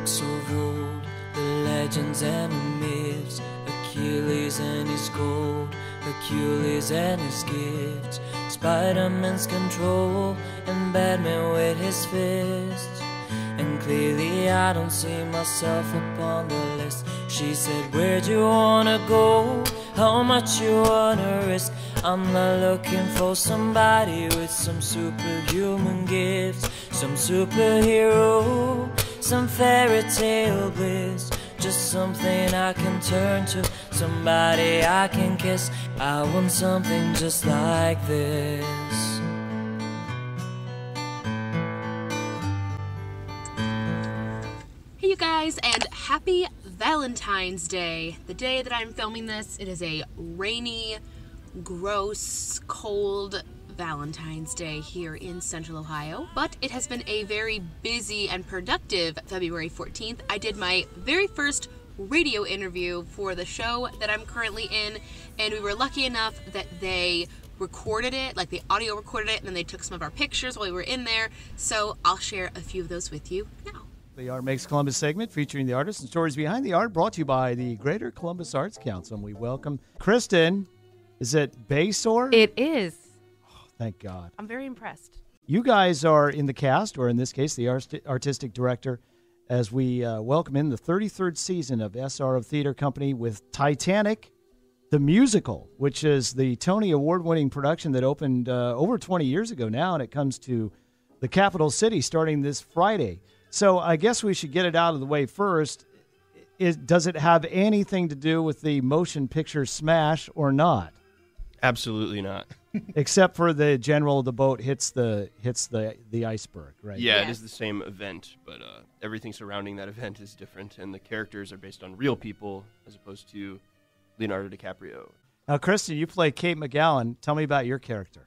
books of old, the legends and the myths, Achilles and his gold, Hercules and his gifts, Spider-Man's control, and Batman with his fists. And clearly I don't see myself upon the list. She said, where'd you wanna go? How much you wanna risk? I'm not looking for somebody with some superhuman gifts, some superhero, some fairy tale bliss. Just something I can turn to, somebody I can kiss. I want something just like this. Hey you guys, and happy Valentine's Day. The day that I'm filming this, it is a rainy, gross, cold Valentine's Day here in Central Ohio. But it has been a very busy and productive February 14th. I did my very first radio interview for the show that I'm currently in, and we were lucky enough that they recorded it, like the audio recorded it, and then they took some of our pictures while we were in there. So I'll share a few of those with you now. The Art Makes Columbus segment featuring the artists and stories behind the art, brought to you by the Greater Columbus Arts Council. And we welcome Kristen. Is it Baysor? It is. Oh, thank God. I'm very impressed. You guys are in the cast, or in this case, the artistic director, as we welcome in the 33rd season of SRO Theater Company with Titanic the Musical, which is the Tony Award-winning production that opened over 20 years ago now, and it comes to the capital city starting this Friday. So I guess we should get it out of the way first. Does it have anything to do with the motion picture smash or not? Absolutely not. Except for the general, the boat hits the iceberg, right? Yeah, Yes. It is the same event, but everything surrounding that event is different, and the characters are based on real people as opposed to Leonardo DiCaprio. Now, Kristen, you play Kate McGowan. Tell me about your character.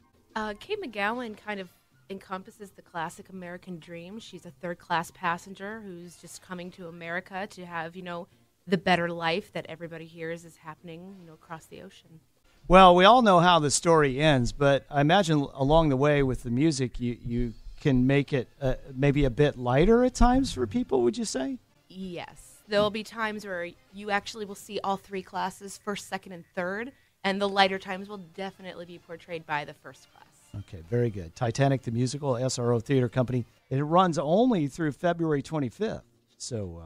Kate McGowan kind of encompasses the classic American dream. She's a third-class passenger who's just coming to America to have, the better life that everybody hears is happening, across the ocean. Well, we all know how the story ends, but I imagine along the way with the music, you can make it maybe a bit lighter at times for people, would you say? Yes. There'll be times where you actually will see all three classes, first, second, and third, and the lighter times will definitely be portrayed by the first class. Okay, very good. Titanic the Musical, SRO Theater Company. It runs only through February 25th, so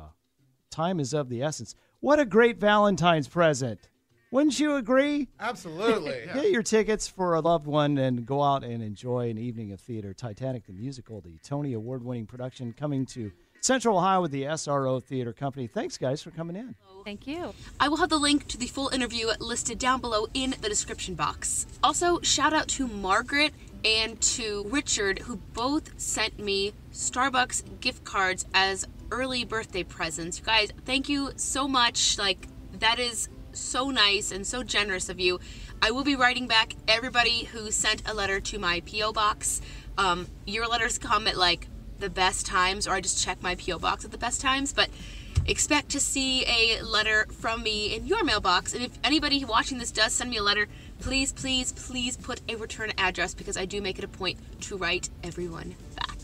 time is of the essence. What a great Valentine's present. Wouldn't you agree? Absolutely. Get your tickets for a loved one and go out and enjoy an evening of theater. Titanic the Musical, the Tony Award-winning production, coming to Central Ohio with the SRO Theater Company. Thanks, guys, for coming in. Thank you. I will have the link to the full interview listed down below in the description box. Also, shout out to Margaret and to Richard, who both sent me Starbucks gift cards as early birthday presents. You guys, thank you so much. That is so nice and so generous of you. I will be writing back everybody who sent a letter to my P.O. box. Your letters come at the best times, or I just check my P.O. box at the best times, but expect to see a letter from me in your mailbox. And if anybody watching this does send me a letter, please, please, please put a return address, because I do make it a point to write everyone back.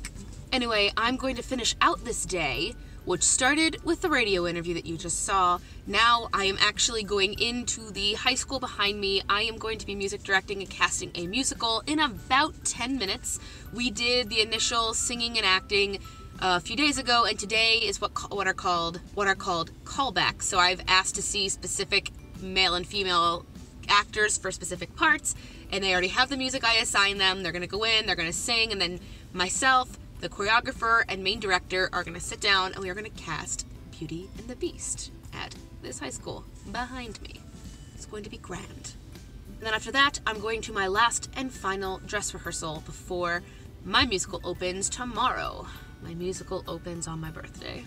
Anyway, I'm going to finish out this day, which started with the radio interview that you just saw. Now I am actually going into the high school behind me. I am going to be music directing and casting a musical in about 10 minutes. We did the initial singing and acting a few days ago, and today is what are called callbacks. So I've asked to see specific male and female actors for specific parts, and they already have the music I assigned them. They're going to go in, they're going to sing, and then myself, the choreographer, and main director are going to sit down, and we are going to cast Beauty and the Beast at this high school behind me. It's going to be grand. And then after that, I'm going to my last and final dress rehearsal before my musical opens tomorrow. My musical opens on my birthday.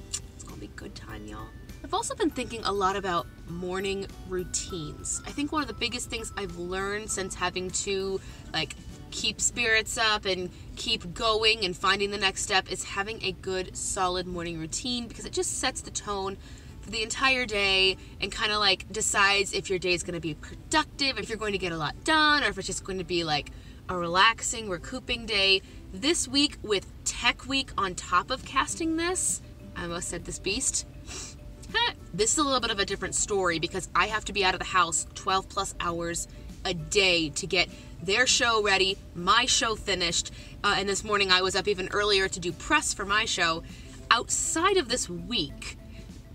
It's gonna be a good time, y'all. I've also been thinking a lot about morning routines. I think one of the biggest things I've learned since having to keep spirits up and keep going and finding the next step is having a good, solid morning routine, because it just sets the tone for the entire day and kind of decides if your day is going to be productive, if you're going to get a lot done, or if it's just going to be a relaxing, recouping day. This week with Tech Week on top of casting this, I almost said this beast. This is a little bit of a different story because I have to be out of the house 12 plus hours a day to get their show ready, my show finished, and this morning I was up even earlier to do press for my show. Outside of this week,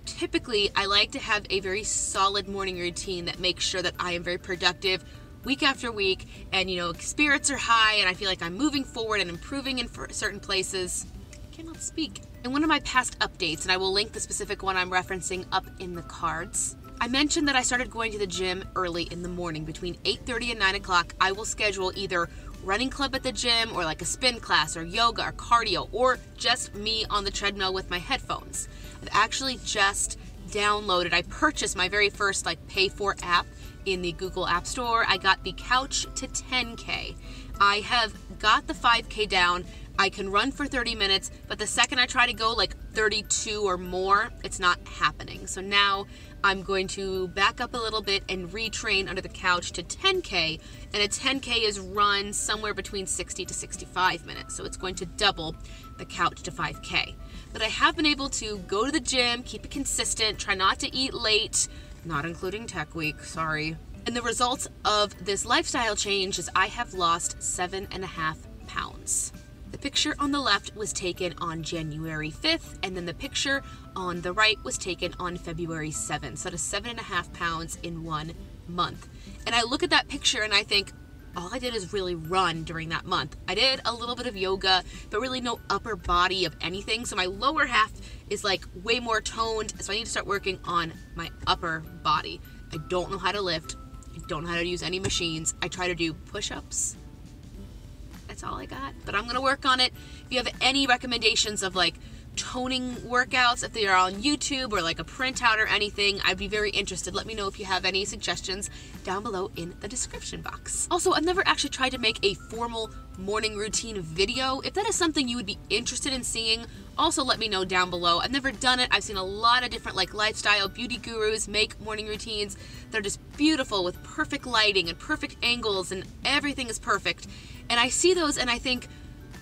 typically I like to have a very solid morning routine that makes sure that I am very productive week after week, and spirits are high and I feel like I'm moving forward and improving in certain places. I cannot speak. In one of my past updates, and I will link the specific one I'm referencing up in the cards, I mentioned that I started going to the gym early in the morning. Between 8:30 and 9 o'clock, I will schedule either running club at the gym or like a spin class or yoga or cardio or just me on the treadmill with my headphones. I've actually just I purchased my very first pay for app in the Google App Store. I got the couch to 10K. I have got the 5K down. I can run for 30 minutes, but the second I try to go 32 or more, it's not happening. So now I'm going to back up a little bit and retrain under the couch to 10K, and a 10K is run somewhere between 60 to 65 minutes. So it's going to double the couch to 5K. But I have been able to go to the gym, keep it consistent, try not to eat late, not including Tech Week, sorry. And the results of this lifestyle change is I have lost 7.5 pounds. The picture on the left was taken on January 5th, and then the picture on the right was taken on February 7th. So that's 7.5 pounds in 1 month. And I look at that picture and I think, all I did is really run during that month. I did a little bit of yoga, but really no upper body of anything. So my lower half is way more toned. So I need to start working on my upper body. I don't know how to lift. I don't know how to use any machines. I try to do push-ups. That's all I got, but I'm gonna work on it. If you have any recommendations of toning workouts, if they are on YouTube or a printout or anything, I'd be very interested. Let me know if you have any suggestions down below in the description box. Also, I've never actually tried to make a formal morning routine video. If that is something you would be interested in seeing, also let me know down below. I've never done it. I've seen a lot of different lifestyle beauty gurus make morning routines. They're just beautiful with perfect lighting and perfect angles and everything is perfect. And I see those and I think,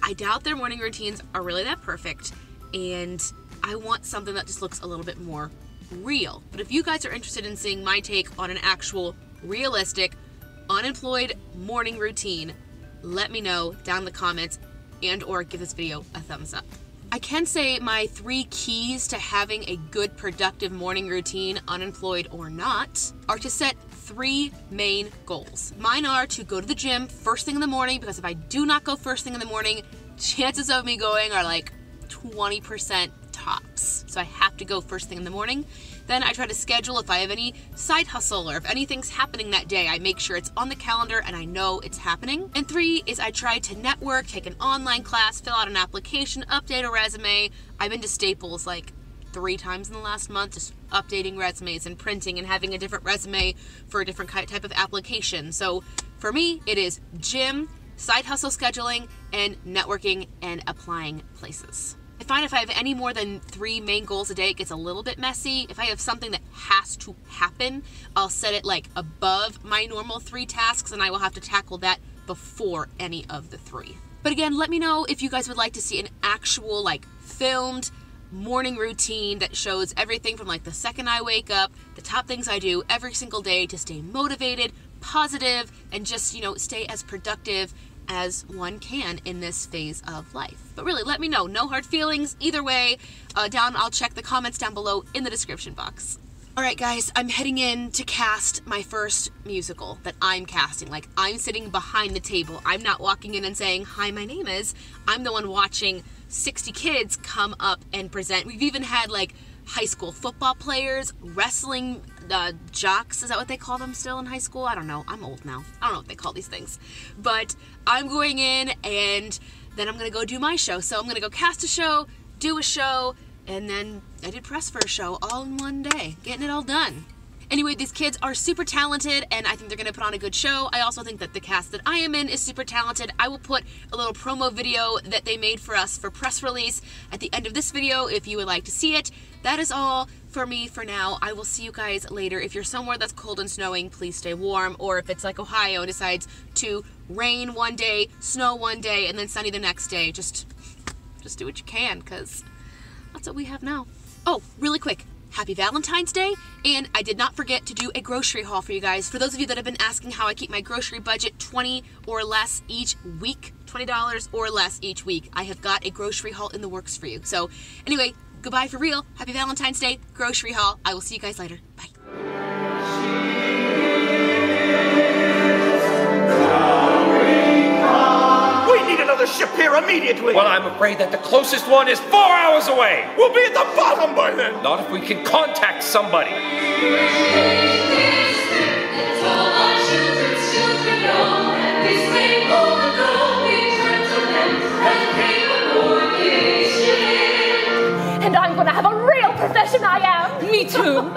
I doubt their morning routines are really that perfect. And I want something that just looks a little bit more real. But if you guys are interested in seeing my take on an actual realistic, unemployed morning routine, let me know down in the comments and or give this video a thumbs up. I can say my 3 keys to having a good productive morning routine, unemployed or not, are to set 3 main goals. Mine are to go to the gym first thing in the morning, because if I do not go first thing in the morning, chances of me going are 20% tops. So I have to go first thing in the morning. Then I try to schedule if I have any side hustle or if anything's happening that day, I make sure it's on the calendar and I know it's happening. And 3 is I try to network, take an online class, fill out an application, update a resume. I've been to Staples 3 times in the last month, just updating resumes and printing and having a different resume for a different type of application. So for me, it is gym, side hustle scheduling, and networking and applying places. I find if I have any more than 3 main goals a day, it gets a little bit messy. If I have something that has to happen, I'll set it above my normal 3 tasks, and I will have to tackle that before any of the 3. But again, let me know if you guys would like to see an actual filmed morning routine that shows everything from the second I wake up, the top things I do every single day to stay motivated, positive, and just, stay as productive as one can in this phase of life. But really, let me know. No hard feelings either way. I'll check the comments down below in the description box. All right, guys, I'm heading in to cast my first musical that I'm casting. I'm sitting behind the table. I'm not walking in and saying, hi, my name is. I'm the one watching 60 kids come up and present. We've even had high school football players, wrestling jocks, is that what they call them still in high school? I don't know. I'm old now. I don't know what they call these things. But I'm going in and then I'm going to go do my show. So I'm going to go cast a show, do a show, and then I did press for a show all in one day, getting it all done. Anyway, these kids are super talented and I think they're going to put on a good show. I also think that the cast that I am in is super talented. I will put a little promo video that they made for us for press release at the end of this video if you would like to see it. That is all for me for now. I will see you guys later. If you're somewhere that's cold and snowing, please stay warm. Or if it's Ohio and decides to rain one day, snow one day, and then sunny the next day, just do what you can, because that's what we have now. Oh, really quick. Happy Valentine's Day, and I did not forget to do a grocery haul for you guys. For those of you that have been asking how I keep my grocery budget $20 or less each week, $20 or less each week, I have got a grocery haul in the works for you. So anyway, goodbye for real. Happy Valentine's Day, grocery haul. I will see you guys later. Bye. Another ship here immediately! Well, I'm afraid that the closest one is 4 hours away! We'll be at the bottom by then! Not if we can contact somebody! And I'm gonna have a real profession, I am! Me too!